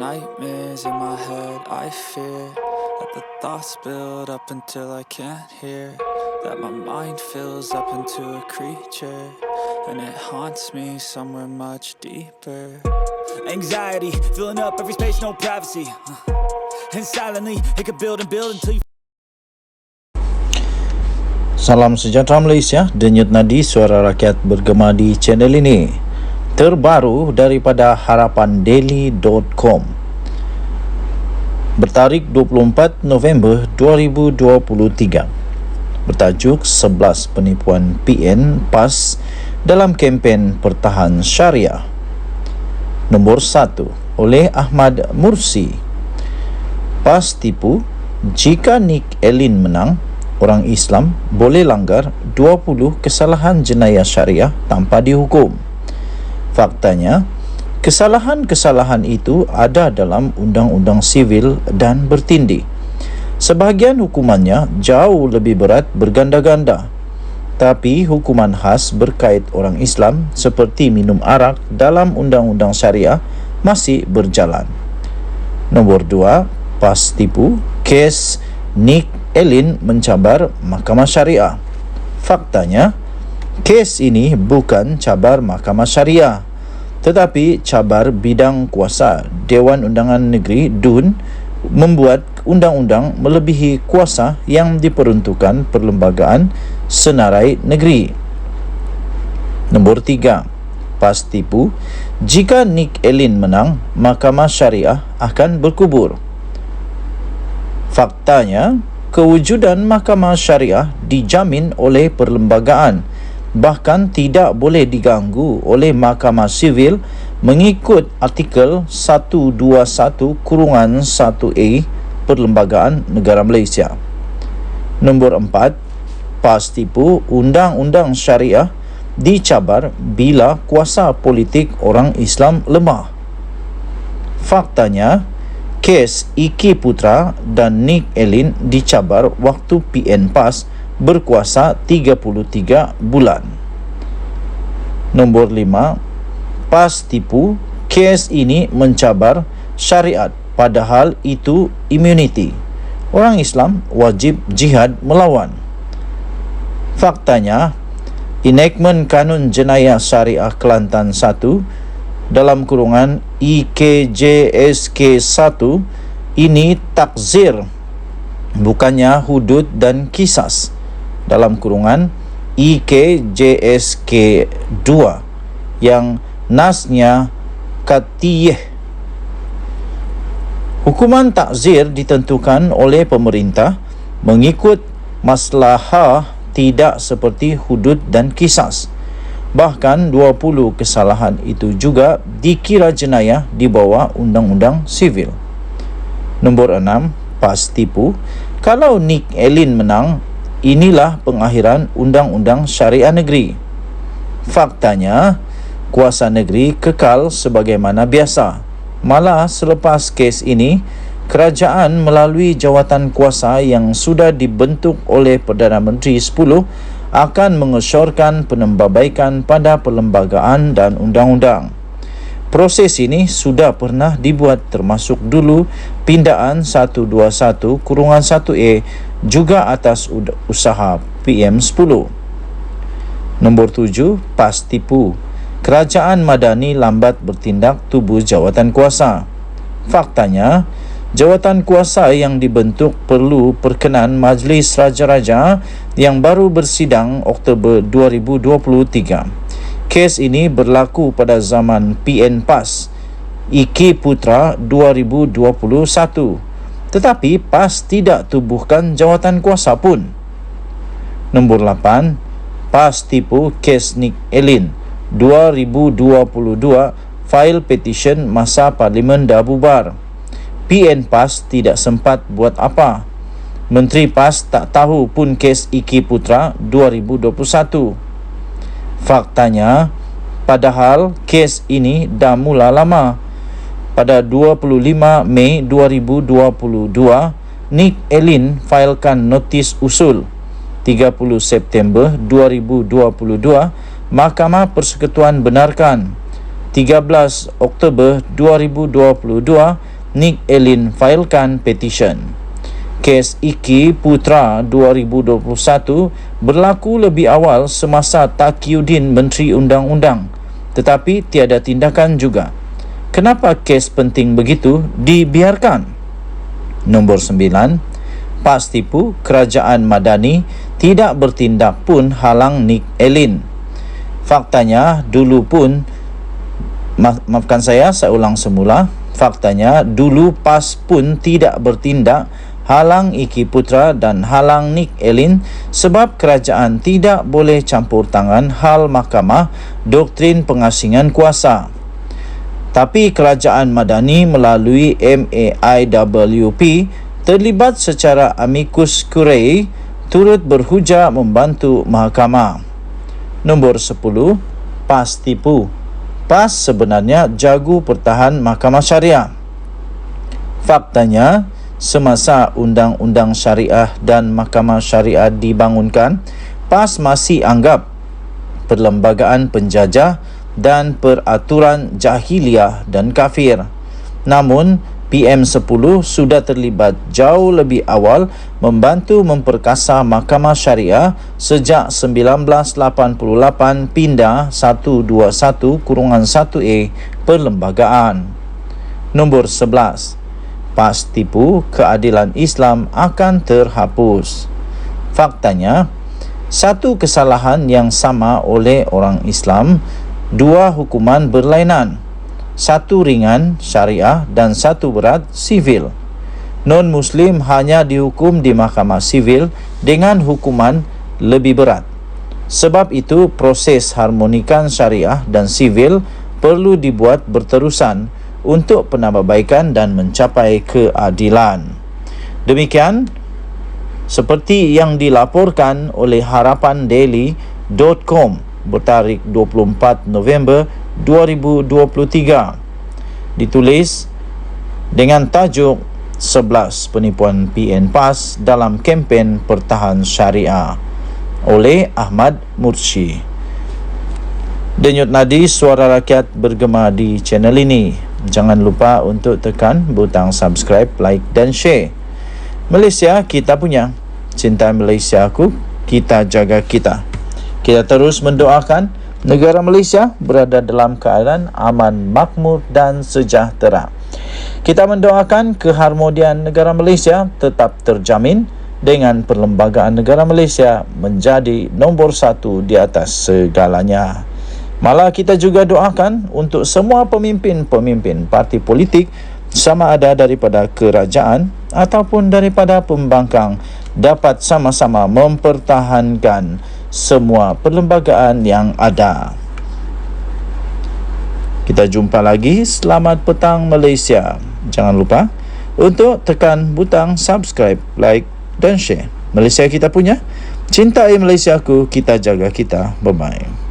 nightmares in my head, I fear that the thoughts build up until I can't hear, that my mind fills up into a creature, and it haunts me somewhere much deeper. Anxiety, filling up every space, no privacy, and silently, it could build and build until you... Salam sejahtera Malaysia, denyut nadi suara rakyat bergema di channel ini. Terbaru daripada harapandaily.com, bertarikh 24 November 2023, bertajuk 11 penipuan PN PAS dalam kempen pertahan syariah. Nombor 1, oleh Ahmad Mursi. PAS tipu, jika Nick Elin menang, orang Islam boleh langgar 20 kesalahan jenayah syariah tanpa dihukum. Faktanya, kesalahan-kesalahan itu ada dalam Undang-Undang Sivil dan bertindih. Sebahagian hukumannya jauh lebih berat berganda-ganda. Tapi hukuman khas berkait orang Islam seperti minum arak dalam Undang-Undang Syariah masih berjalan. Nombor 2, PAS tipu, kes Nick Elin mencabar Mahkamah Syariah. Faktanya, kes ini bukan cabar Mahkamah Syariah, tetapi cabar bidang kuasa. Dewan Undangan Negeri DUN membuat undang-undang melebihi kuasa yang diperuntukkan perlembagaan senarai negeri. Nombor 3, PAS tipu, jika Nick Elin menang, Mahkamah Syariah akan berkubur. Faktanya, kewujudan Mahkamah Syariah dijamin oleh perlembagaan, bahkan tidak boleh diganggu oleh Mahkamah Sivil mengikut artikel 121-1A Perlembagaan Negara Malaysia. Nombor 4, PAS tipu, Undang-Undang Syariah dicabar bila kuasa politik orang Islam lemah. Faktanya, kes Iki Putra dan Nick Elin dicabar waktu PN PAS berkuasa 33 bulan. Nombor 5, PAS tipu, kes ini mencabar syariat padahal itu immunity. Orang Islam wajib jihad melawan. Faktanya, enactment Kanun Jenayah Syariah Kelantan 1 dalam kurungan IKJSK 1 ini takzir, bukannya hudud dan kisas, dalam kurungan IKJSK 2 yang nasnya katiyeh. Hukuman takzir ditentukan oleh pemerintah mengikut maslahah, tidak seperti hudud dan kisas. Bahkan 20 kesalahan itu juga dikira jenayah di bawah Undang-Undang Sivil. Nombor 6, PAS tipu, kalau Nick Elin menang, inilah pengakhiran Undang-Undang Syariah Negeri. Faktanya, kuasa negeri kekal sebagaimana biasa. Malah selepas kes ini, kerajaan melalui jawatan kuasa yang sudah dibentuk oleh Perdana Menteri 10 akan mengesyorkan penambahbaikan pada perlembagaan dan undang-undang. Proses ini sudah pernah dibuat, termasuk dulu pindaan 121-1A juga atas usaha PM10. Nombor 7, PAS tipu, kerajaan Madani lambat bertindak tubuh jawatan kuasa. Faktanya, jawatan kuasa yang dibentuk perlu perkenan Majlis Raja-Raja yang baru bersidang Oktober 2023. Kes ini berlaku pada zaman PN PAS Iki Putra 2021, tetapi PAS tidak tubuhkan jawatan kuasa pun. Nombor 8, PAS tipu, kes Nick Elin 2022, fail petition masa Parlimen dah bubar. PN PAS tidak sempat buat apa. Menteri PAS tak tahu pun kes Iki Putra 2021. Faktanya, padahal kes ini dah mula lama. Pada 25 Mei 2022, Nick Elin failkan notis usul. 30 September 2022, Mahkamah Persekutuan benarkan. 13 Oktober 2022, Nick Elin failkan petisyen. Kes Iki Putra 2021 berlaku lebih awal semasa Taqiyuddin Menteri Undang-Undang, tetapi tiada tindakan juga. Kenapa kes penting begitu dibiarkan? Nombor 9. PAS tipu, Kerajaan Madani tidak bertindak pun halang Nick Elin. Faktanya dulu pun, maafkan saya ulang semula. Faktanya dulu PAS pun tidak bertindak halang Iki Putra dan halang Nick Elin sebab kerajaan tidak boleh campur tangan hal mahkamah doktrin pengasingan kuasa. Tapi kerajaan Madani melalui MAIWP terlibat secara amicus curiae turut berhujah membantu mahkamah. Nombor 10. PAS tipu. PAS sebenarnya jago pertahan mahkamah syariah. Faktanya, semasa Undang-Undang Syariah dan Mahkamah Syariah dibangunkan, PAS masih anggap perlembagaan penjajah dan peraturan jahiliah dan kafir. Namun, PM10 sudah terlibat jauh lebih awal membantu memperkasa Mahkamah Syariah sejak 1988 pindah 121-1A perlembagaan. Nombor 11. PAS tipu, keadilan Islam akan terhapus. Faktanya, satu kesalahan yang sama oleh orang Islam, dua hukuman berlainan, satu ringan syariah dan satu berat sivil. Non-Muslim hanya dihukum di mahkamah sivil dengan hukuman lebih berat. Sebab itu, proses harmonikan syariah dan sivil perlu dibuat berterusan untuk penambahbaikan dan mencapai keadilan. Demikian seperti yang dilaporkan oleh harapandaily.com bertarikh 24 November 2023, ditulis dengan tajuk 11 penipuan PN PAS dalam kempen pertahan syariah oleh Ahmad Mursi. Denyut nadi suara rakyat bergema di channel ini. Jangan lupa untuk tekan butang subscribe, like dan share. Malaysia kita punya. Cinta Malaysia aku, kita jaga kita. Kita terus mendoakan negara Malaysia berada dalam keadaan aman, makmur dan sejahtera. Kita mendoakan keharmonian negara Malaysia tetap terjamin dengan perlembagaan negara Malaysia menjadi nombor 1 di atas segalanya. Malah kita juga doakan untuk semua pemimpin-pemimpin parti politik, sama ada daripada kerajaan ataupun daripada pembangkang, dapat sama-sama mempertahankan semua perlembagaan yang ada. Kita jumpa lagi. Selamat petang Malaysia. Jangan lupa untuk tekan butang subscribe, like dan share. Malaysia kita punya. Cintai Malaysiaku, kita jaga kita. Bye-bye.